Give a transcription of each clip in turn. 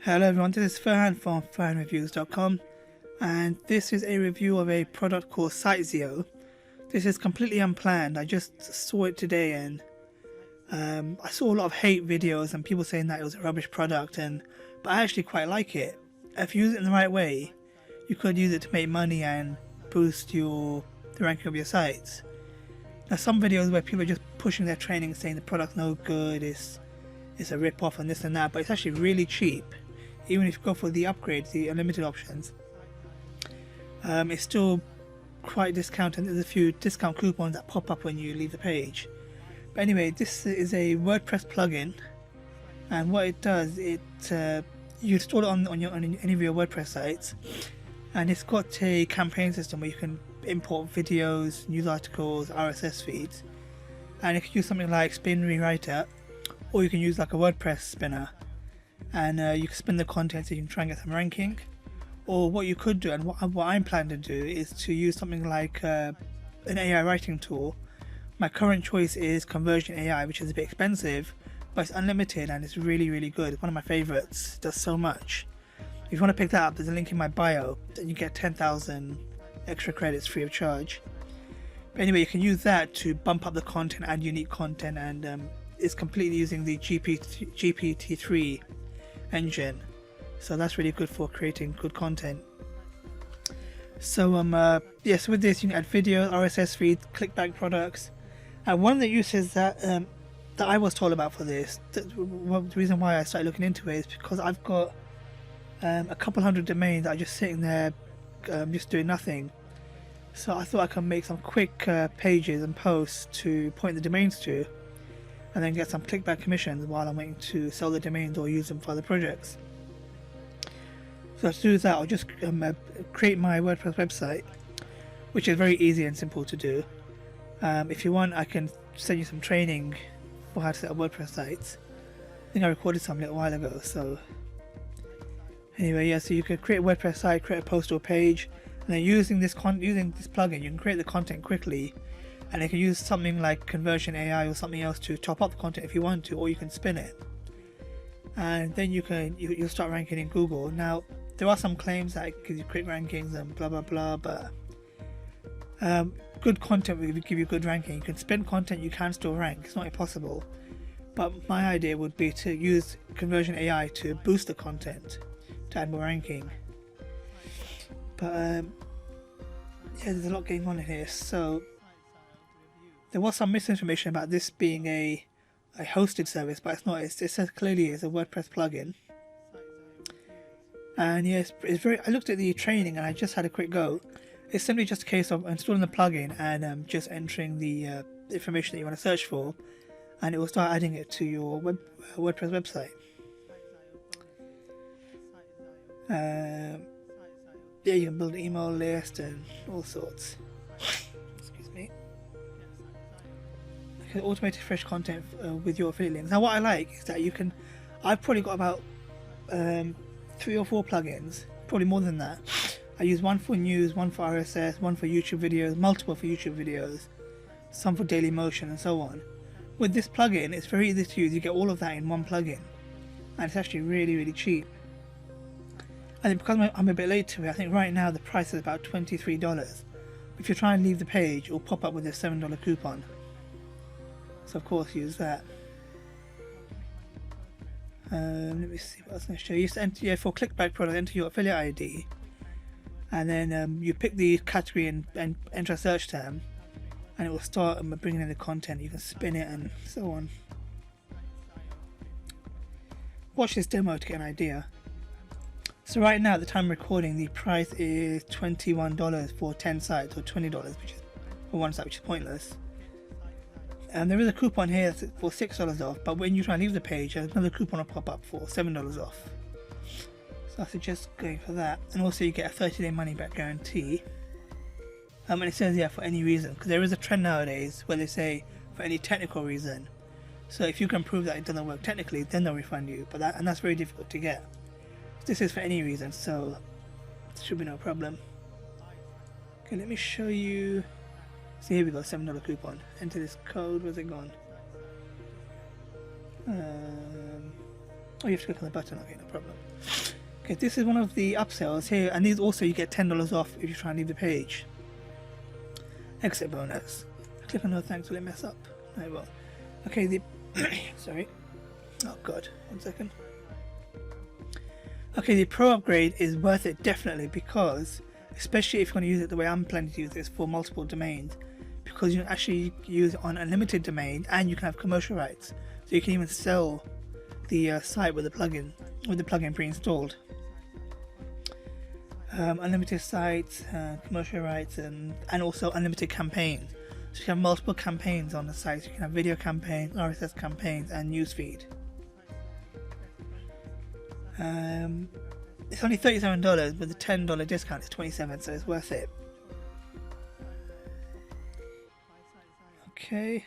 Hello everyone, this is Farhan from FarhanReviews.com, and this is a review of a product called SiteZio. This is completely unplanned. I just saw it today and I saw a lot of hate videos and people saying that it was a rubbish product, but I actually quite like it. If you use it in the right way, you could use it to make money and boost the ranking of your sites. Now some videos where people are just pushing their training saying the product's no good, it's a rip-off and this and that, but it's actually really cheap. Even if you go for the upgrades, the unlimited options, it's still quite discounted. There's a few discount coupons that pop up when you leave the page. But anyway, this is a WordPress plugin, and what it does, you install it on any of your WordPress sites, and it's got a campaign system where you can import videos, news articles, RSS feeds, and you can use something like Spin Rewriter, or you can use like a WordPress spinner. And you can spin the content so you can try and get some ranking. Or what you could do, and what I'm planning to do, is to use something like an AI writing tool. My current choice is Conversion AI, which is a bit expensive, but it's unlimited and it's really, really good. It's one of my favorites. It does so much. If you want to pick that up, there's a link in my bio, and you get 10,000 extra credits free of charge. But anyway, you can use that to bump up the content, add unique content, and it's completely using the GPT-3 engine, so that's really good for creating good content. So so with this you can add videos, RSS feeds, Clickbank products, and one of the uses that I was told about for this, the reason why I started looking into it, is because I've got a couple hundred domains that are just sitting there just doing nothing. So I thought I could make some quick pages and posts to point the domains to, and then get some clickback commissions while I'm waiting to sell the domains or use them for other projects. So to do that, I'll just create my WordPress website, which is very easy and simple to do. If you want, I can send you some training for how to set up WordPress sites. I think I recorded some a little while ago. So anyway, yeah, so you can create a WordPress site, create a post or page, and then using this plugin, you can create the content quickly. And you can use something like Conversion AI or something else to top up the content if you want to, or you can spin it. And then you'll start ranking in Google. Now, there are some claims that it gives you quick rankings and blah blah blah, but good content will give you good ranking. You can spin content, you can still rank. It's not impossible. But my idea would be to use Conversion AI to boost the content, to add more ranking. But yeah, there's a lot going on in here. So there was some misinformation about this being a hosted service, but it's not. It says clearly it's a WordPress plugin. And yes, it's very. I looked at the training and I just had a quick go. It's simply just a case of installing the plugin and just entering the information that you want to search for, and it will start adding it to your WordPress website. Yeah, you can build an email list and all sorts. Excuse me. Automated fresh content with your affiliate links. Now what I like is that I've probably got about 3 or 4 plugins, probably more than that. I use one for news, one for RSS, one for YouTube videos, multiple for YouTube videos, some for Daily Motion and so on. With this plugin, it's very easy to use. You get all of that in one plugin, and it's actually really, really cheap. And because I'm a bit late to it, I think right now the price is about $23. If you try and leave the page, it will pop up with a $7 coupon. So of course use that. Let me see what else I can show you. You just enter, for Clickbank product, enter your affiliate ID, and then you pick the category and enter a search term, and it will start bringing in the content. You can spin it and so on. Watch this demo to get an idea. So right now, at the time of recording, the price is $21 for 10 sites, or $20 which is for one site, which is pointless. And there is a coupon here for $6 off, but when you try and leave the page, there's another coupon will pop up for $7 off. So I suggest going for that. And also you get a 30-day money back guarantee. And it says, yeah, for any reason, because there is a trend nowadays where they say for any technical reason. So if you can prove that it doesn't work technically, then they'll refund you. But that's very difficult to get. This is for any reason, so it should be no problem. Okay, let me show you. So here we go, $7 coupon. Enter this code. Where's it gone? Oh, you have to click on the button. Okay, no problem. Okay, this is one of the upsells here, and these also you get $10 off if you try and leave the page. Exit bonus. Click on no thanks, will it mess up? No, it won't. Okay, the sorry. Oh god, 1 second. Okay, the pro upgrade is worth it definitely, because especially if you're going to use it the way I'm planning to use this for multiple domains, because you can actually use it on unlimited domain and you can have commercial rights, so you can even sell the site with the plugin pre-installed. Unlimited sites, commercial rights, and also unlimited campaigns. So you can have multiple campaigns on the site. So you can have video campaigns, RSS campaigns, and newsfeed. It's only $37, but the $10 discount is $27, so it's worth it. Okay,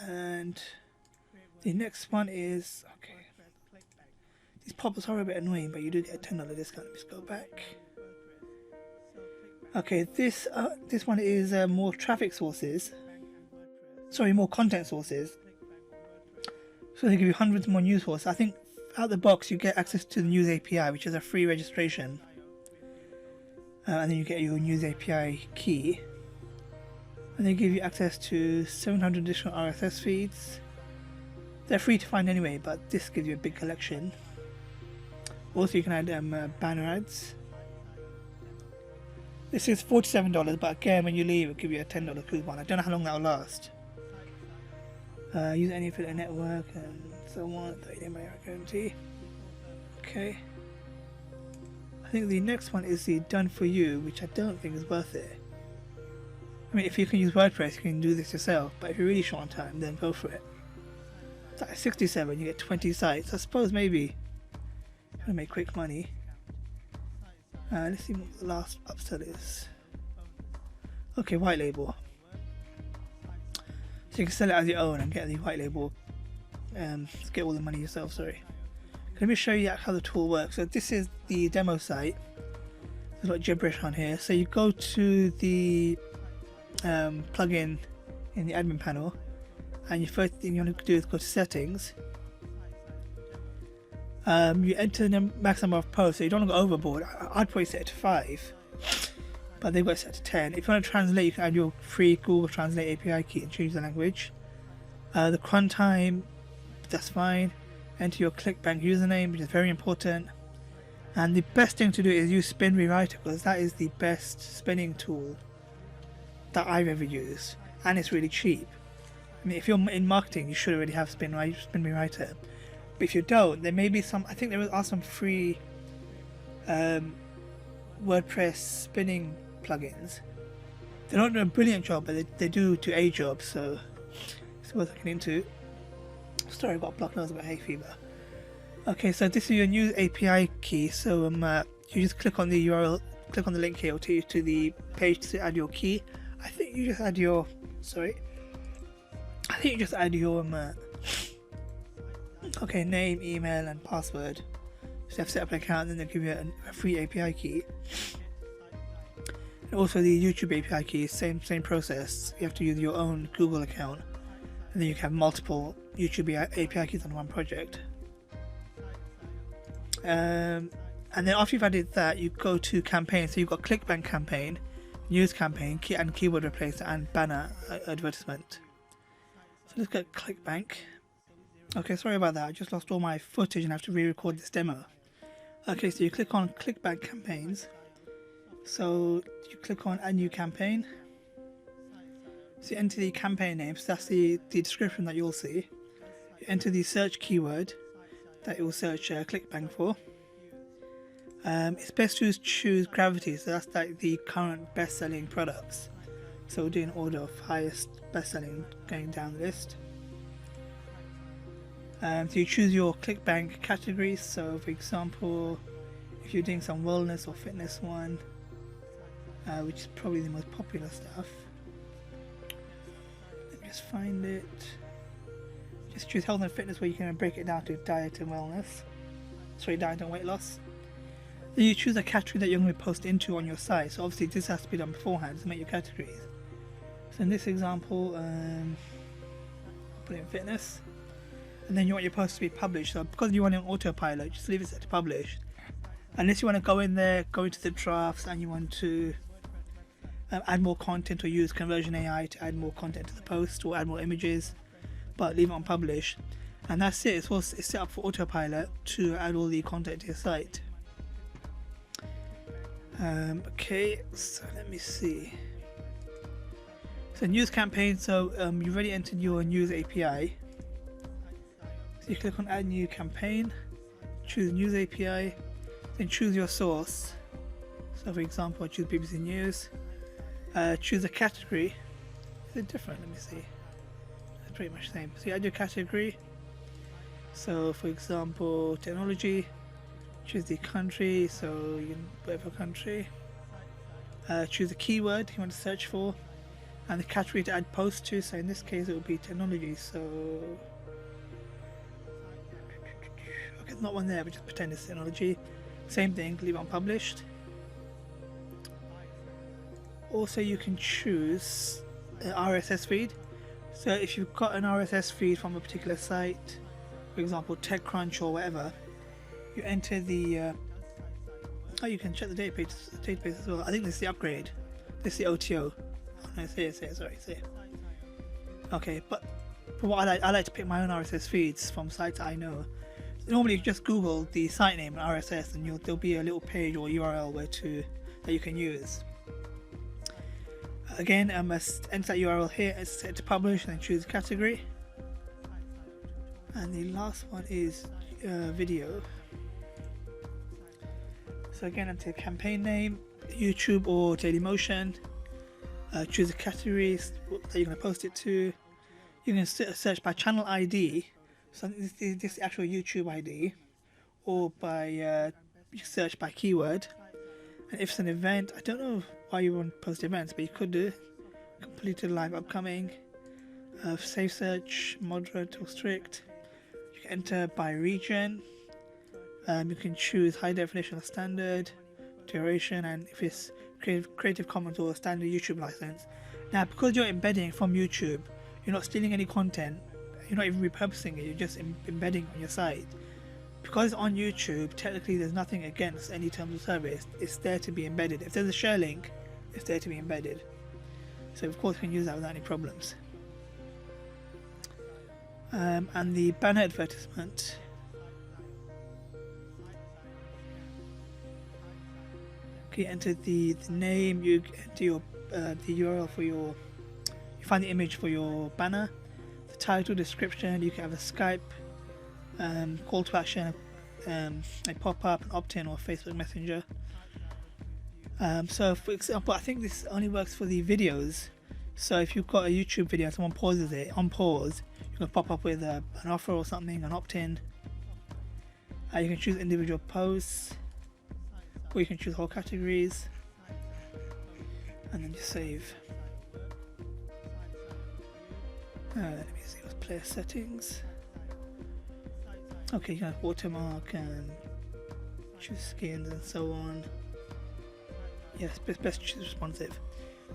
and the next one is these pop-ups are a bit annoying, but you do get a $10 discount. Let's go back. Okay, this one is more traffic sources. Sorry, more content sources. So they give you hundreds more news sources. I think out the box you get access to the News API, which is a free registration, and then you get your News API key. And they give you access to 700 additional RSS feeds. They're free to find anyway, but this gives you a big collection. Also, you can add banner ads. This is $47, but again, when you leave, it'll give you a $10 coupon. I don't know how long that'll last. Use any affiliate network and so on. 30-day money guarantee. Okay. I think the next one is the done for you, which I don't think is worth it. I mean, if you can use WordPress, you can do this yourself, but if you're really short on time, then go for it. It's like 67, you get 20 sites. I suppose maybe you're gonna make quick money. Let's see what the last upsell is. Okay, white label. So you can sell it as your own and get the white label, get all the money yourself, sorry. Let me show you how the tool works. So this is the demo site. There's a lot of gibberish on here. So you go to the plugin in the admin panel, and the first thing you want to do is go to settings. You enter the max number of posts, so you don't want to go overboard. I'd probably set it to 5, but they've got it set to 10. If you want to translate, you can add your free Google Translate API key and choose the language. The cron time, that's fine. Enter your Clickbank username, which is very important. And the best thing to do is use Spin Rewriter, because that is the best spinning tool that I've ever used, and it's really cheap. I mean, if you're in marketing, you should already have Spin Rewriter. But if you don't, there may be some. I think there are some free WordPress spinning plugins. They don't do a brilliant job, but they do a job, so it's worth looking into. Sorry, I've got a blocked nose, I've got hay fever. Okay, so this is your new API key. So you just click on the URL, click on the link here, it'll take you to the page to add your key. I think you just add your. Okay, name, email, and password. So you have to set up an account, and then they'll give you a free API key. And also the YouTube API key, same process. You have to use your own Google account, and then you can have multiple YouTube API keys on one project. And then after you've added that, you go to campaign. So you've got Clickbank campaign, news campaign, and keyword replacer, and banner advertisement. So let's get Clickbank. Okay, sorry about that. I just lost all my footage and have to re-record this demo. Okay, so you click on Clickbank campaigns. So you click on add new campaign. So you enter the campaign name. So that's the description that you'll see. You enter the search keyword that it will search Clickbank for. It's best to choose gravity. So that's like the current best-selling products. So we'll do an order of highest best-selling going down the list. So you choose your Clickbank categories. So for example, if you're doing some wellness or fitness one, which is probably the most popular stuff, let me just find it. Just choose health and fitness, where you can break it down to diet and wellness. Sorry, diet and weight loss. Then you choose a category that you're going to post into on your site. So obviously this has to be done beforehand to make your categories. So in this example, put in fitness. and then you want your post to be published. So because you want it on autopilot, just leave it set to publish. Unless you want to go in there, go into the drafts, and you want to add more content or use conversion AI to add more content to the post or add more images, but leave it on publish. And that's it. It's set up for autopilot to add all the content to your site. Okay, so let me see. So news campaign. So you've already entered your news API. So you click on add new campaign, choose news API, then choose your source. So for example, I choose BBC News. Choose a category. Is it different? Let me see. It's pretty much the same. So you add your category. So for example, technology. Choose the country. So you can whatever country. Choose a keyword you want to search for, and the category to add post to. So in this case, it will be technology. So okay, not one there, but just pretend it's technology. Same thing. Leave it unpublished. Also, you can choose an RSS feed. So if you've got an RSS feed from a particular site, for example TechCrunch or whatever, you enter the oh, you can check the database as well. I think this is the upgrade. This is the OTO. Oh, no, say it. Okay, but for what I like to pick my own RSS feeds from sites I know. Normally you just Google the site name and RSS, and there'll be a little page or URL that you can use. Again, I must enter that URL here, it's set to publish, and then choose category. And the last one is video. So again, enter campaign name, YouTube or Dailymotion. Choose the categories that you're going to post it to. You can search by channel ID. So this is the actual YouTube ID, or by search by keyword. And if it's an event, I don't know why you want to post events, but you could do completed, live, upcoming, safe search, moderate or strict. You can enter by region. You can choose high definition or standard, duration, and if it's Creative Commons or standard YouTube license. Now, because you're embedding from YouTube, you're not stealing any content, you're not even repurposing it, you're just embedding on your site. Because on YouTube, technically there's nothing against any terms of service. It's there to be embedded. If there's a share link, it's there to be embedded. So of course you can use that without any problems. And the banner advertisement. Okay, enter the name. You enter your the URL for your. You find the image for your banner. The title, description. You can have a Skype. Call to action, a pop-up, an opt-in, or Facebook Messenger. So for example, I think this only works for the videos. So if you've got a YouTube video and someone pauses it, on pause, you can pop up with an offer or something, an opt-in. You can choose individual posts, or you can choose whole categories, and then just save. Let me see what's player settings. Okay, you can have watermark and choose skins and so on. Yes, best choose responsive.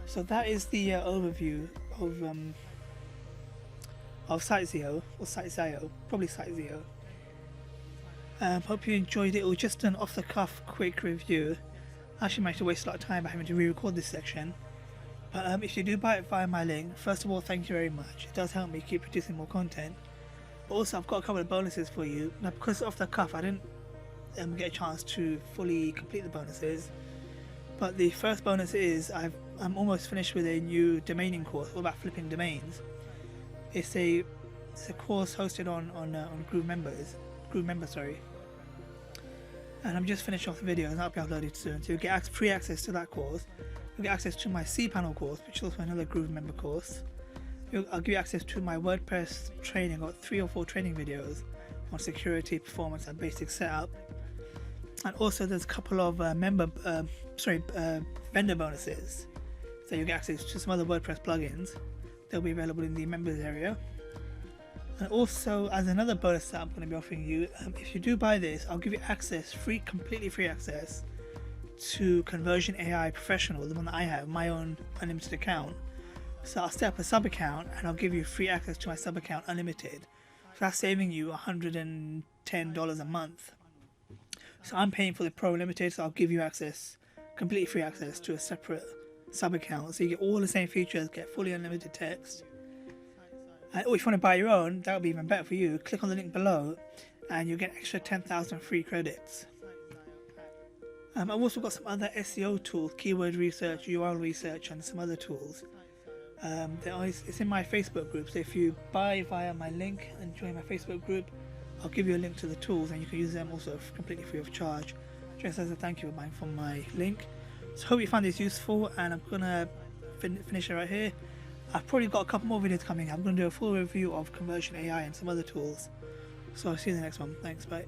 So that is the overview of SiteZio, or SiteZio, probably SiteZio. Hope you enjoyed it. It was just an off-the-cuff quick review. I actually managed to waste a lot of time by having to re-record this section. But if you do buy it via my link, first of all, thank you very much. It does help me keep producing more content. Also, I've got a couple of bonuses for you. Now, because off the cuff, I didn't get a chance to fully complete the bonuses. But the first bonus is I'm almost finished with a new domaining course all about flipping domains. It's a course hosted on Groove Member, sorry. And I'm just finished off the video, and that'll be uploaded soon. So you'll get free access to that course. You'll get access to my cPanel course, which is also another Groove Member course. I'll give you access to my WordPress training. I've got 3 or 4 training videos on security, performance, and basic setup. And also there's a couple of vendor bonuses. So you'll get access to some other WordPress plugins. They'll be available in the members area. And also, as another bonus that I'm going to be offering you, if you do buy this, I'll give you access, completely free access to Conversion AI Professional, the one that I have, my own unlimited account. So I'll set up a sub account and I'll give you free access to my sub account unlimited. that's saving you $110 a month. So I'm paying for the Pro Limited, so I'll give you access, completely free access to a separate sub account, so you get all the same features, get fully unlimited text. And if you want to buy your own, that would be even better for you. Click on the link below and you'll get extra 10,000 free credits. I've also got some other SEO tools, keyword research, URL research, and some other tools. It's in my Facebook group, so if you buy via my link and join my Facebook group, I'll give you a link to the tools and you can use them also completely free of charge, just as a thank you for buying from my link. So hope you found this useful, and I'm gonna finish it right here. I've probably got a couple more videos coming. I'm gonna do a full review of Conversion AI and some other tools. So I'll see you in the next one. Thanks, bye.